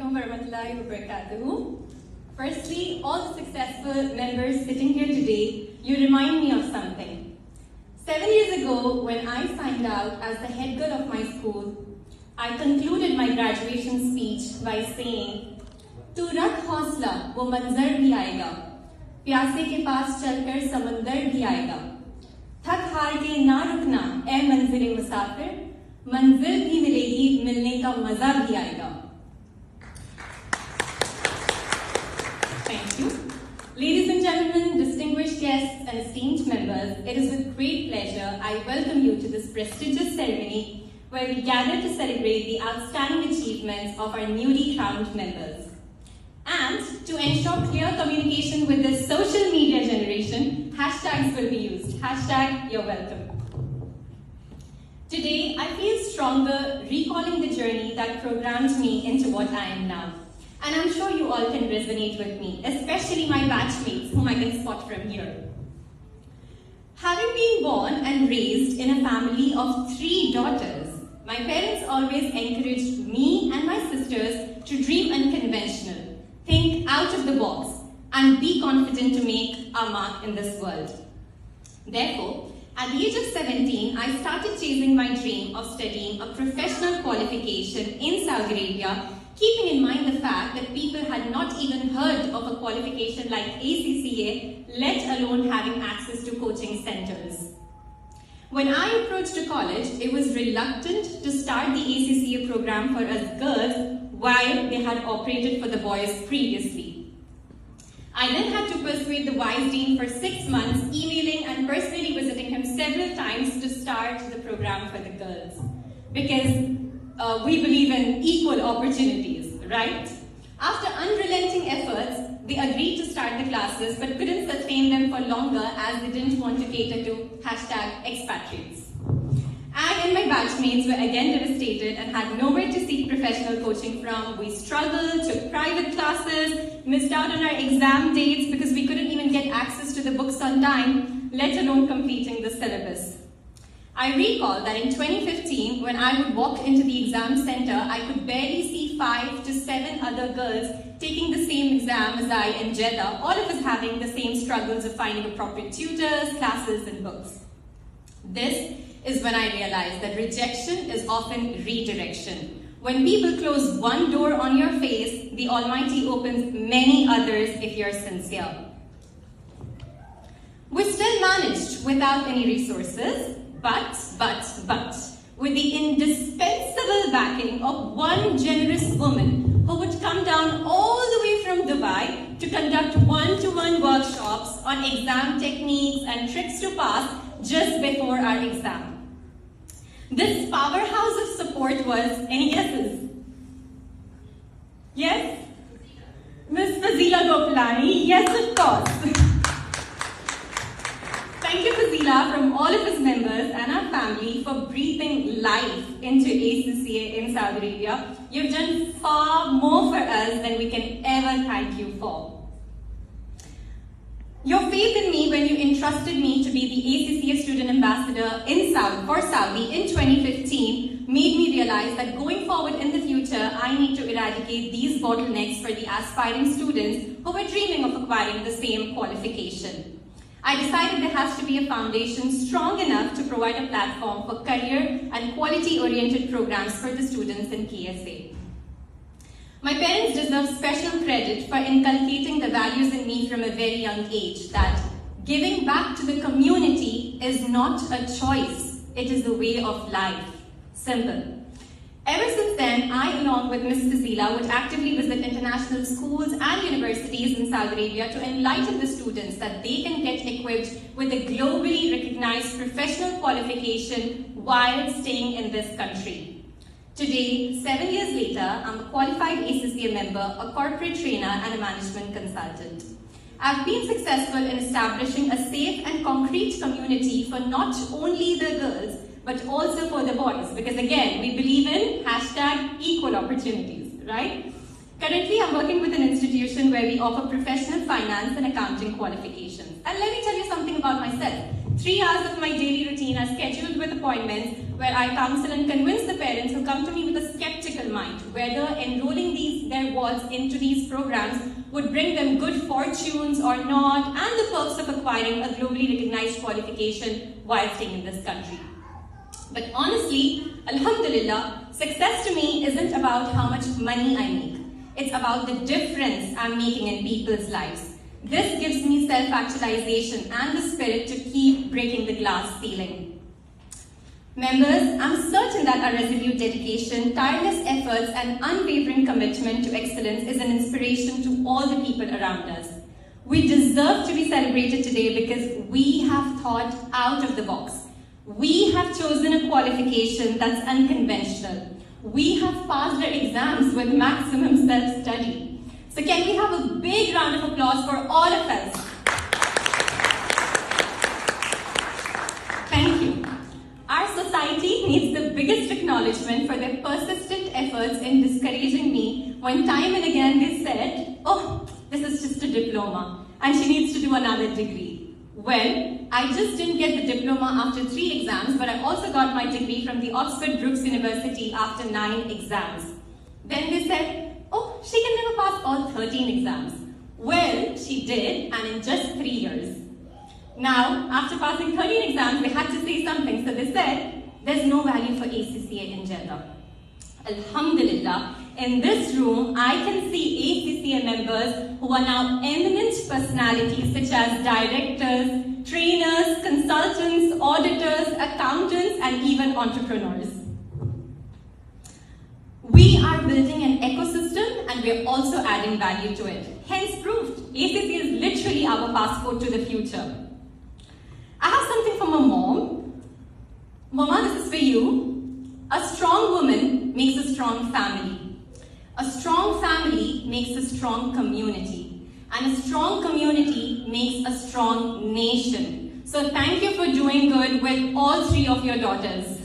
alaikum warahmatullahi wabarakatuh. Firstly, all the successful members sitting here today, you remind me of something. 7 years ago, when I signed out as the head girl of my school, I concluded my graduation speech by saying, "Tu rakh hausla, wo manzar bhi aayega. प्यासे के पास चलकर समंदर भी आएगा. थक हार के ना रुकना ए मंजिले मुसाफिर, मंजिल भी मिलेगी, मिलने का मजा भी आएगा." Thank you. Ladies and gentlemen, distinguished guests and esteemed members, it is with great pleasure I welcome you to this prestigious ceremony where we gather to celebrate the outstanding achievements of our newly crowned members. And to ensure clear communication with this social media generation, hashtags will be used. Hashtag you're welcome. Today, I feel stronger recalling the journey that programmed me into what I am now. And I'm sure you all can resonate with me, especially my batchmates whom I can spot from here. Having been born and raised in a family of 3 daughters, my parents always encouraged me and my sisters to dream unconventional, think out of the box, and be confident to make our mark in this world. Therefore, at the age of 17, I started chasing my dream of studying a professional qualification in Saudi Arabia, keeping in mind the fact that people had not even heard of a qualification like ACCA, let alone having access to coaching centers. When I approached to college, it was reluctant to start the ACCA program for us girls while they had operated for the boys previously. I then had to persuade the wise dean for 6 months, emailing and personally visiting him several times to start the program for the girls. Because we believe in equal opportunities, right? After unrelenting efforts, they agreed to start the classes but couldn't sustain them for longer as they didn't want to cater to #expatriates. I and my batchmates were again devastated and had nowhere to seek professional coaching from. We struggled, took private classes, missed out on our exam dates because we couldn't even get access to the books on time, let alone completing the syllabus. I recall that in 2015, when I would walk into the exam center, I could barely see 5 to 7 other girls taking the same exam as I in Jeddah, all of us having the same struggles of finding appropriate tutors, classes, and books. This is when I realized that rejection is often redirection. When people close one door on your face, the Almighty opens many others if you're sincere. We still managed without any resources, but with the indispensable backing of one generous woman who would come down all the way from Dubai to conduct one-to-one workshops on exam techniques and tricks to pass just before our exam. This powerhouse of support was, any guesses? Yes? Miss Fazila Gopalani, yes of course. Thank you Fazila from all of us members and our family for breathing life into ACCA in Saudi Arabia. You've done far more for us than we can ever thank you for. Your faith in me when you entrusted me to be the ACCA student ambassador for Saudi in 2015 made me realize that going forward in the future, I need to eradicate these bottlenecks for the aspiring students who were dreaming of acquiring the same qualification. I decided there has to be a foundation strong enough to provide a platform for career and quality-oriented programs for the students in KSA. My parents deserve special credit for inculcating the values in me from a very young age, that giving back to the community is not a choice, it is the way of life. Simple. Ever since then, I, along with Ms. Fazila, would actively visit international schools and universities in Saudi Arabia to enlighten the students that they can get equipped with a globally recognized professional qualification while staying in this country. Today, 7 years later, I'm a qualified ACCA member, a corporate trainer, and a management consultant. I've been successful in establishing a safe and concrete community for not only the girls, but also for the boys, because again, we believe in #equal opportunities, right? Currently, I'm working with an institution where we offer professional finance and accounting qualifications. And let me tell you something about myself. 3 hours of my daily routine are scheduled with appointments where I counsel and convince the parents who come to me with a skeptical mind whether enrolling their wards into these programs would bring them good fortunes or not, and the perks of acquiring a globally recognized qualification while staying in this country. But honestly, alhamdulillah, success to me isn't about how much money I make. It's about the difference I'm making in people's lives. This gives me self-actualization and the spirit to keep breaking the glass ceiling. Members, I'm certain that our resolute dedication, tireless efforts, and unwavering commitment to excellence is an inspiration to all the people around us. We deserve to be celebrated today because we have thought out of the box. We have chosen a qualification that's unconventional. We have passed our exams with maximum self-study. So can we have a big round of applause for all of us? Thank you. Our society needs the biggest acknowledgement for their persistent efforts in discouraging me when time and again they said, oh, this is just a diploma and she needs to do another degree. Well, I just didn't get the diploma after 3 exams, but I also got my degree from the Oxford Brookes University after 9 exams. Then they said, oh, she can never pass all 13 exams. Well, she did, and in just 3 years. Now, after passing 13 exams, they had to say something, so they said, there's no value for ACCA in Jeddah. Alhamdulillah, in this room, I can see ACCA members who are now eminent personalities such as directors, trainers, consultants, auditors, accountants, and even entrepreneurs. We are building an ecosystem and we're also adding value to it. Hence proved, ACCA is literally our passport to the future. I have something from my mom. Mama, this is for you. A strong woman makes a strong family. A strong family makes a strong community. And a strong community makes a strong nation. So thank you for doing good with all 3 of your daughters.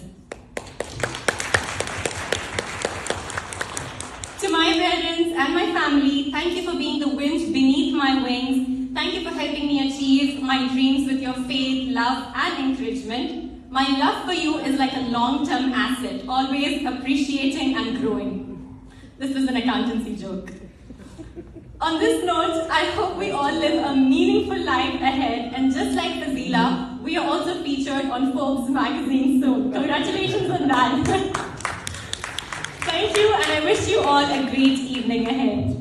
To my parents and my family, thank you for being the wind beneath my wings. Thank you for helping me achieve my dreams with your faith, love, and encouragement. My love for you is like a long-term asset, always appreciating and growing. This was an accountancy joke. On this note, I hope we all live a meaningful life ahead, and just like Fazila, we are also featured on Forbes magazine soon. Congratulations on that. Thank you, and I wish you all a great evening ahead.